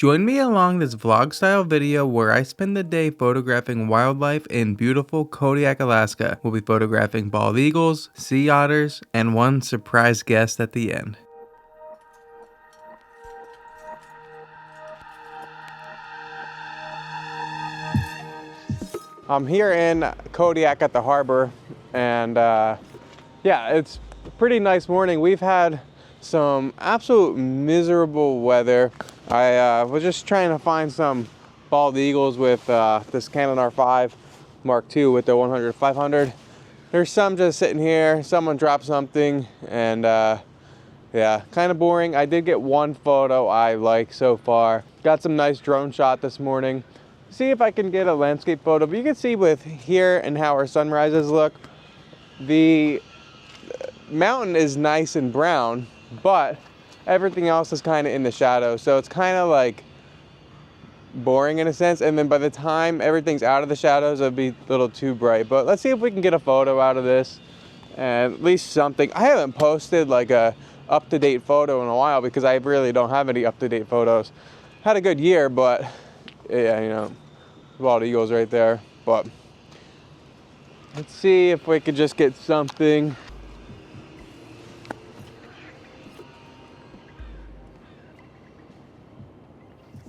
Join me along this vlog style video where I spend the day photographing wildlife in beautiful Kodiak, Alaska. We'll be photographing bald eagles, sea otters, and one surprise guest at the end. I'm here in Kodiak at the harbor, and yeah, it's a pretty nice morning. We've had some absolute miserable weather. I was just trying to find some bald eagles with this Canon R5 Mark II with the 100-500. There's some just sitting here. Someone dropped something, and yeah, kind of boring. I did get one photo I like so far. Got some nice drone shot this morning. See if I can get a landscape photo, but you can see with here and how our sunrises look, the mountain is nice and brown, but everything else is kind of in the shadow, so it's kind of like boring in a sense. And then by the time everything's out of the shadows, it'll be a little too bright. But let's see if we can get a photo out of this, and at least something. I haven't posted like a up-to-date photo in a while because I really don't have any up-to-date photos. Had a good year, but yeah, you know, bald eagles right there. But let's see if we could just get something.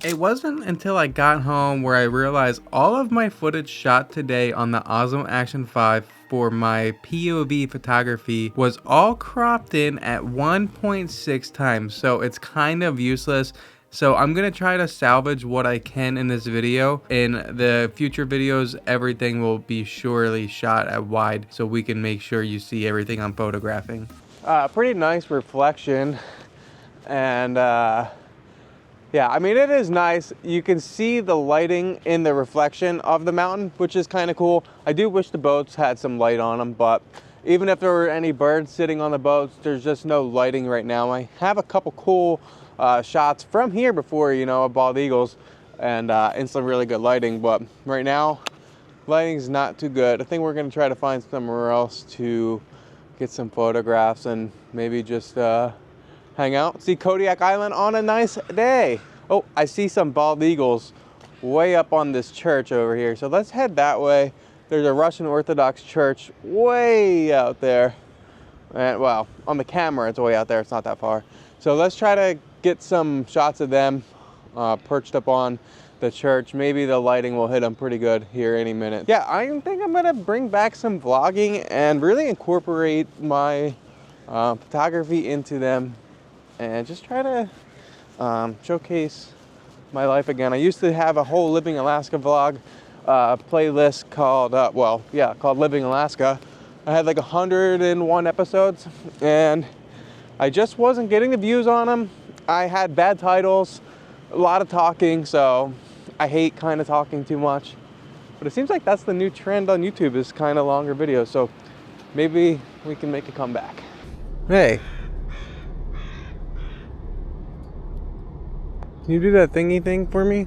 It wasn't until I got home where I realized all of my footage shot today on the Osmo Action 5 for my POV photography was all cropped in at 1.6 times, so it's kind of useless. So I'm gonna try to salvage what I can in this video. In the future videos, everything will be surely shot at wide so we can make sure you see everything I'm photographing. Pretty nice reflection, and yeah, I mean, it is nice. You can see the lighting in the reflection of the mountain, which is kind of cool. I do wish the boats had some light on them, but even if there were any birds sitting on the boats, there's just no lighting right now. I have a couple cool shots from here before, you know, of bald eagles and in some really good lighting, but right now, lighting's not too good. I think we're gonna try to find somewhere else to get some photographs and maybe just hang out, see Kodiak Island on a nice day. Oh, I see some bald eagles way up on this church over here. So let's head that way. There's a Russian Orthodox church way out there. And well, on the camera, it's way out there. It's not that far. So let's try to get some shots of them perched up on the church. Maybe the lighting will hit them pretty good here any minute. Yeah, I think I'm gonna bring back some vlogging and really incorporate my photography into them, and just try to showcase my life again. I used to have a whole Living Alaska vlog playlist called, called Living Alaska. I had like 101 episodes, and I just wasn't getting the views on them. I had bad titles, a lot of talking, so I hate kind of talking too much. But it seems like that's the new trend on YouTube, is kind of longer videos, so maybe we can make a comeback. Hey. Can you do that thingy thing for me?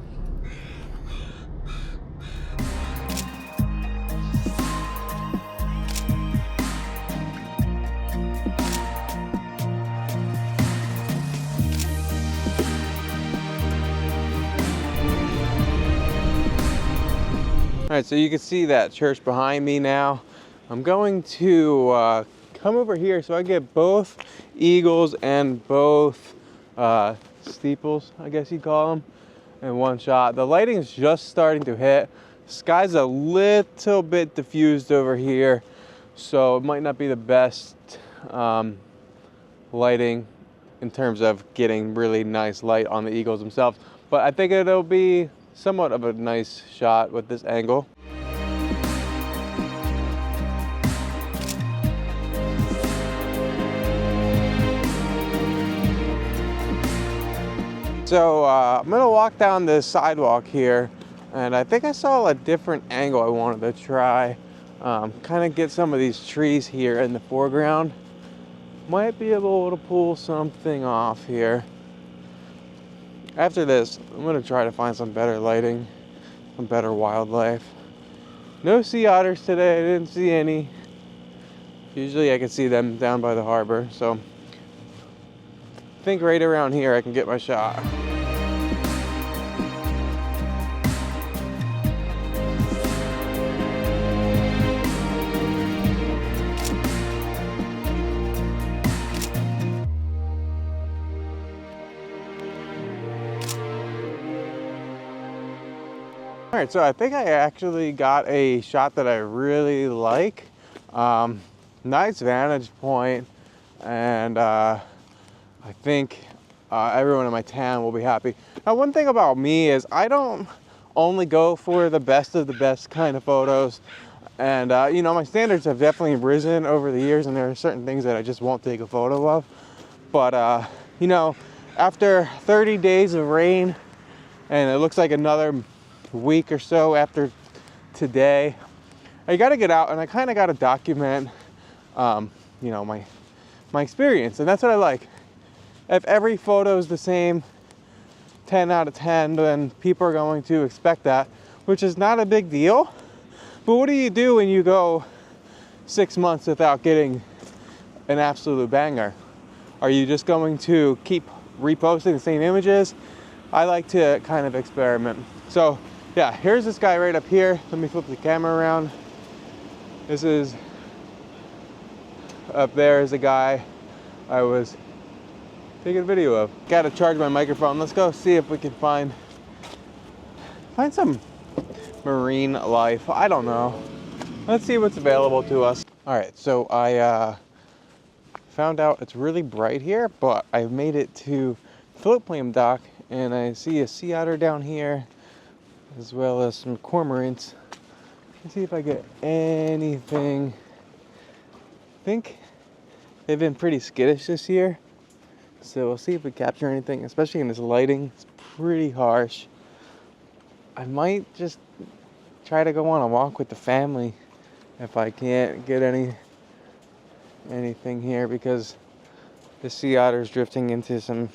All right, so you can see that church behind me now. I'm going to come over here so I get both eagles and both steeples, I guess you'd call them, in one shot. The lighting is just starting to hit. Sky's a little bit diffused over here, so it might not be the best lighting in terms of getting really nice light on the eagles themselves, but I think it'll be somewhat of a nice shot with this angle. So I'm gonna walk down this sidewalk here, and I think I saw a different angle I wanted to try. Kind of get some of these trees here in the foreground. Might be able to pull something off here. After this, I'm gonna try to find some better lighting, some better wildlife. No sea otters today, I didn't see any. Usually I can see them down by the harbor, so I think right around here I can get my shot. All right, so I think I actually got a shot that I really like. Nice vantage point, and I think everyone in my town will be happy. Now, one thing about me is I don't only go for the best of the best kind of photos. And, you know, my standards have definitely risen over the years, and there are certain things that I just won't take a photo of. But, you know, after 30 days of rain, and it looks like another week or so after today, I got to get out and I kind of got to document, you know, my experience. And that's what I like. If every photo is the same, 10 out of 10, then people are going to expect that, which is not a big deal. But what do you do when you go 6 months without getting an absolute banger? Are you just going to keep reposting the same images? I like to kind of experiment. So yeah, here's this guy right up here. Let me flip the camera around. This is, up there is a guy I was taking a video of. Gotta charge my microphone. Let's go see if we can find some marine life. I don't know. Let's see what's available to us. All right, so I found out it's really bright here, but I've made it to float plane dock, and I see a sea otter down here, as well as some cormorants. Let's see if I get anything. I think they've been pretty skittish this year, so we'll see if we capture anything, especially in this lighting. It's pretty harsh. I might just try to go on a walk with the family if I can't get anything here, because the sea otter's drifting into some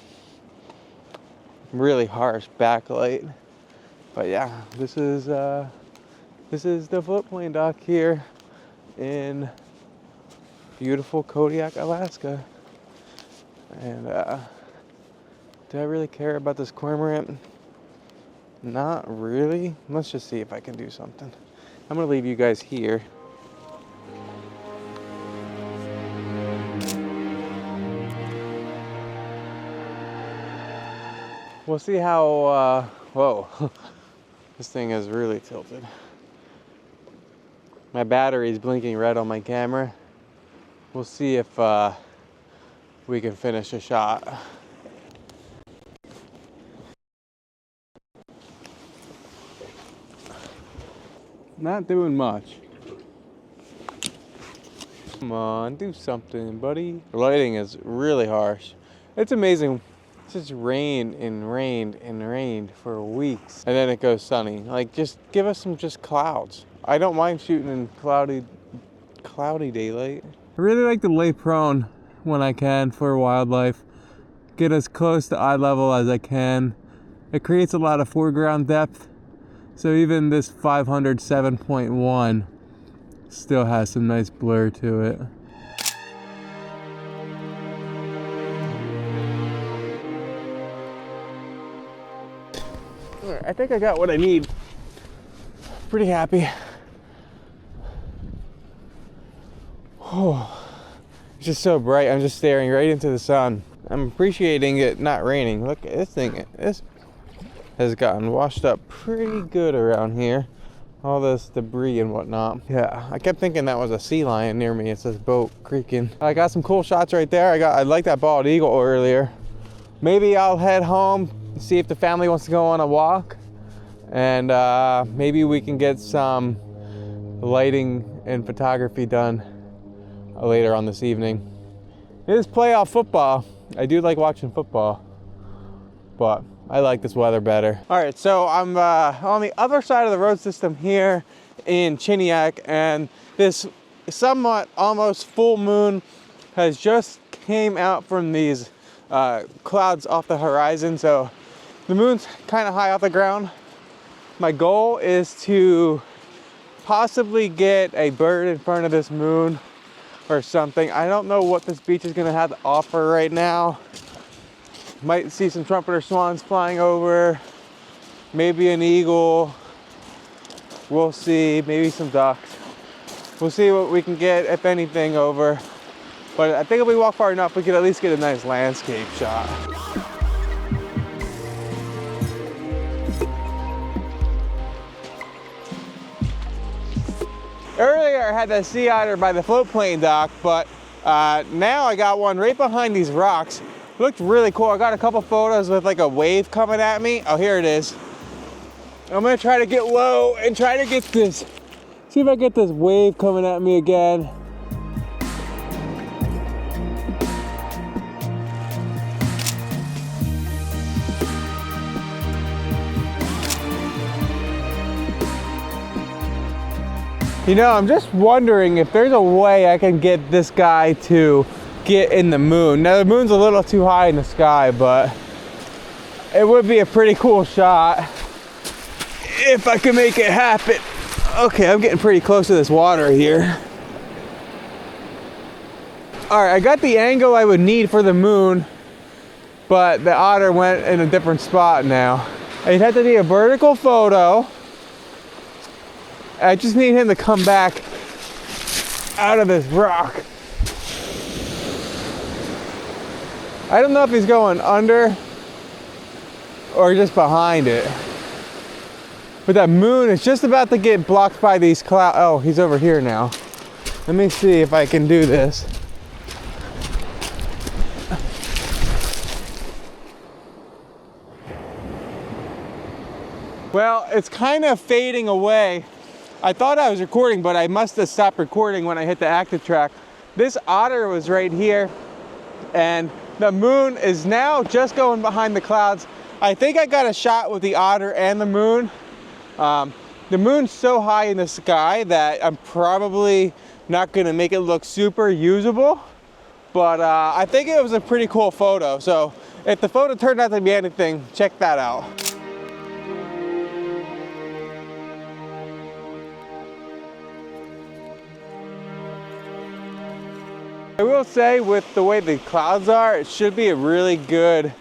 really harsh backlight. But yeah, this is the float plane dock here in beautiful Kodiak, Alaska. And do I really care about this cormorant? Not really. Let's just see if I can do something. I'm gonna leave you guys here. We'll see how, whoa, this thing is really tilted. My battery's blinking red on my camera. We'll see if we can finish a shot. Not doing much. Come on, do something, buddy. The lighting is really harsh. It's amazing. It's just rained and rained and rained for weeks, and then it goes sunny. Like, just give us some just clouds. I don't mind shooting in cloudy daylight. I really like to lay prone when I can for wildlife. Get as close to eye level as I can. It creates a lot of foreground depth. So even this 507.1 still has some nice blur to it. I think I got what I need. Pretty happy. Oh, it's just so bright. I'm just staring right into the sun. I'm appreciating it not raining. Look at this thing. This has gotten washed up pretty good around here. All this debris and whatnot. Yeah, I kept thinking that was a sea lion near me. It's this boat creaking. I got some cool shots right there. I like that bald eagle earlier. Maybe I'll head home, see if the family wants to go on a walk, and maybe we can get some lighting and photography done later on this evening. It is playoff football. I do like watching football, but I like this weather better. All right, so I'm on the other side of the road system here in Kodiak, and this somewhat almost full moon has just came out from these clouds off the horizon. So the moon's kind of high off the ground. My goal is to possibly get a bird in front of this moon or something. I don't know what this beach is gonna have to offer right now. Might see some trumpeter swans flying over, maybe an eagle. We'll see, maybe some ducks. We'll see what we can get, if anything, over. But I think if we walk far enough, we could at least get a nice landscape shot. Earlier I had that sea otter by the float plane dock, but now I got one right behind these rocks. Looked really cool. I got a couple photos with like a wave coming at me. Oh, here it is. I'm gonna try to get low and try to get this, see if I get this wave coming at me again. You know, I'm just wondering if there's a way I can get this guy to get in the moon. Now the moon's a little too high in the sky, but it would be a pretty cool shot if I can make it happen. Okay, I'm getting pretty close to this water here. All right, I got the angle I would need for the moon, but the otter went in a different spot now. It'd have to be a vertical photo. I just need him to come back out of this rock. I don't know if he's going under or just behind it. But that moon is just about to get blocked by these clouds. Oh, he's over here now. Let me see if I can do this. Well, it's kind of fading away. I thought I was recording, but I must have stopped recording when I hit the active track. This otter was right here, and the moon is now just going behind the clouds. I think I got a shot with the otter and the moon. The moon's so high in the sky that I'm probably not gonna make it look super usable, but I think it was a pretty cool photo. So if the photo turned out to be anything, check that out. I will say, with the way the clouds are, it should be a really good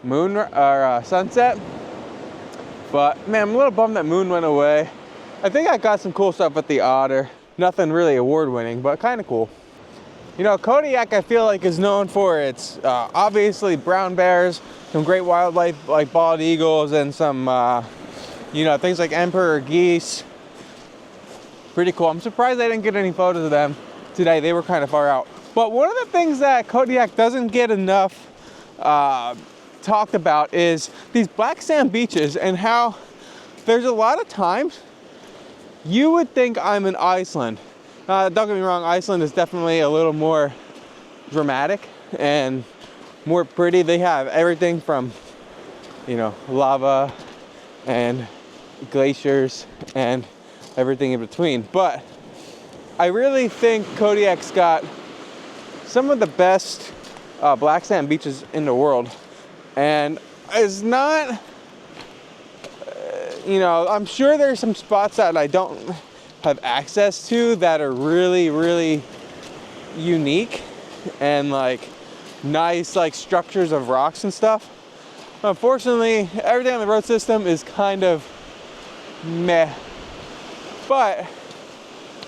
moon or sunset. But man, I'm a little bummed that moon went away. I think I got some cool stuff with the otter. Nothing really award-winning, but kind of cool. You know, Kodiak, I feel like, is known for its obviously brown bears, some great wildlife like bald eagles, and some you know, things like emperor geese. Pretty cool. I'm surprised I didn't get any photos of them today. They were kind of far out. But one of the things that Kodiak doesn't get enough talked about is these black sand beaches, and how there's a lot of times you would think I'm in Iceland. Don't get me wrong, Iceland is definitely a little more dramatic and more pretty. They have everything from, you know, lava and glaciers and everything in between. But I really think Kodiak's got some of the best black sand beaches in the world. And it's not, you know, I'm sure there's some spots that I don't have access to that are really, really unique and like nice, like structures of rocks and stuff. Unfortunately, everything on the road system is kind of meh. But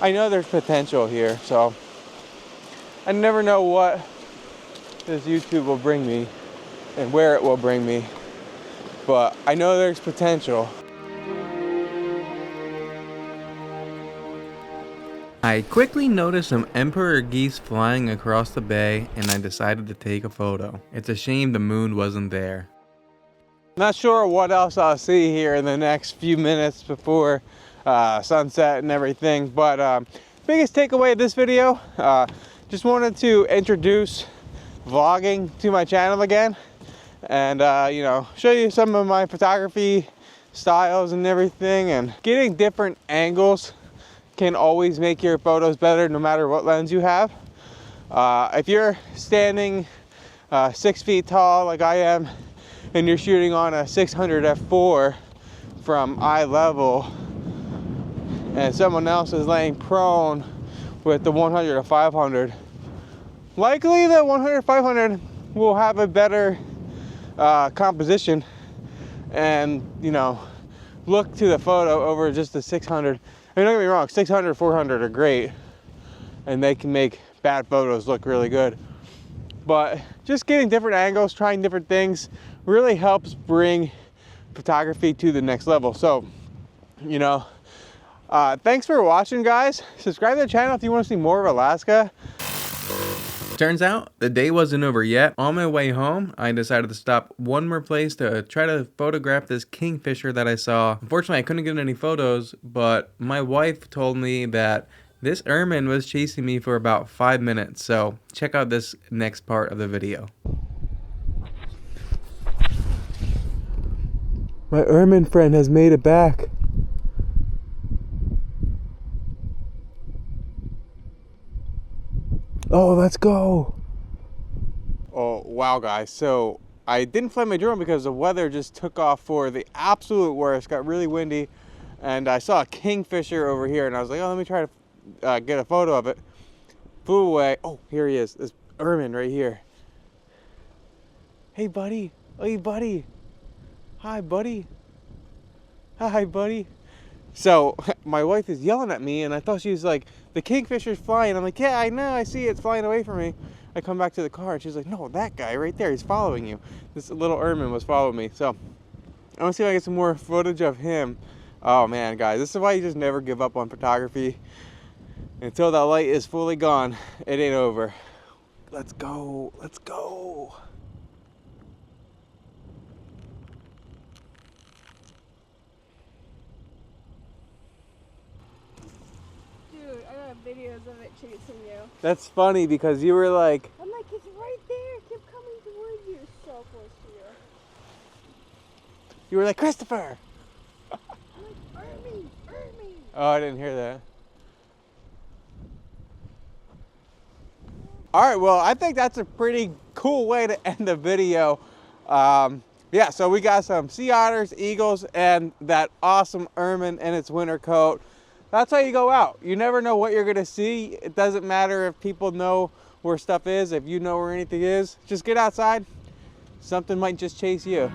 I know there's potential here, so I never know what this YouTube will bring me and where it will bring me, but I know there's potential. I quickly noticed some emperor geese flying across the bay, and I decided to take a photo. It's a shame the moon wasn't there. Not sure what else I'll see here in the next few minutes before sunset and everything, but biggest takeaway of this video, just wanted to introduce vlogging to my channel again, and you know, show you some of my photography styles and everything. And getting different angles can always make your photos better, no matter what lens you have. If you're standing 6 feet tall like I am, and you're shooting on a 600 f4 from eye level, and someone else is laying prone with the 100 to 500, likely the 100 500 will have a better composition, and you know, look to the photo over just the 600. I mean, don't get me wrong, 600 400 are great, and they can make bad photos look really good, but just getting different angles, trying different things, really helps bring photography to the next level. So, you know, Thanks for watching, guys. Subscribe to the channel if you want to see more of Alaska. Turns out the day wasn't over yet. On my way home, I decided to stop one more place to try to photograph this kingfisher that I saw. Unfortunately, I couldn't get any photos, but my wife told me that this ermine was chasing me for about 5 minutes. So check out this next part of the video. My ermine friend has made it back. Oh, let's go. Oh, wow, guys. So I didn't fly my drone because the weather just took off for the absolute worst. Got really windy. And I saw a kingfisher over here. And I was like, oh, let me try to get a photo of it. Flew away. Oh, here he is. This ermine right here. Hey, buddy. Hey, buddy. Hi, buddy. Hi, buddy. So my wife is yelling at me, and I thought she was like, the kingfisher's flying. I'm like, yeah, I know, I see it. It's flying away from me. I come back to the car, and she's like, no, that guy right there, he's following you. This little ermine was following me. So I want to see if I get some more footage of him. Oh man, guys, this is why you just never give up on photography. Until that light is fully gone, it ain't over. Let's go. Let's go. Videos of it chasing you. That's funny because you were like, I'm like, it's right there. It kept coming towards you. So close to you. You were like, Christopher. I'm like, Ermine. Oh, I didn't hear that. All right, well, I think that's a pretty cool way to end the video. Yeah, so we got some sea otters, eagles, and that awesome ermine in its winter coat. That's how you go out. You never know what you're gonna see. It doesn't matter if people know where stuff is, if you know where anything is. Just get outside. Something might just chase you.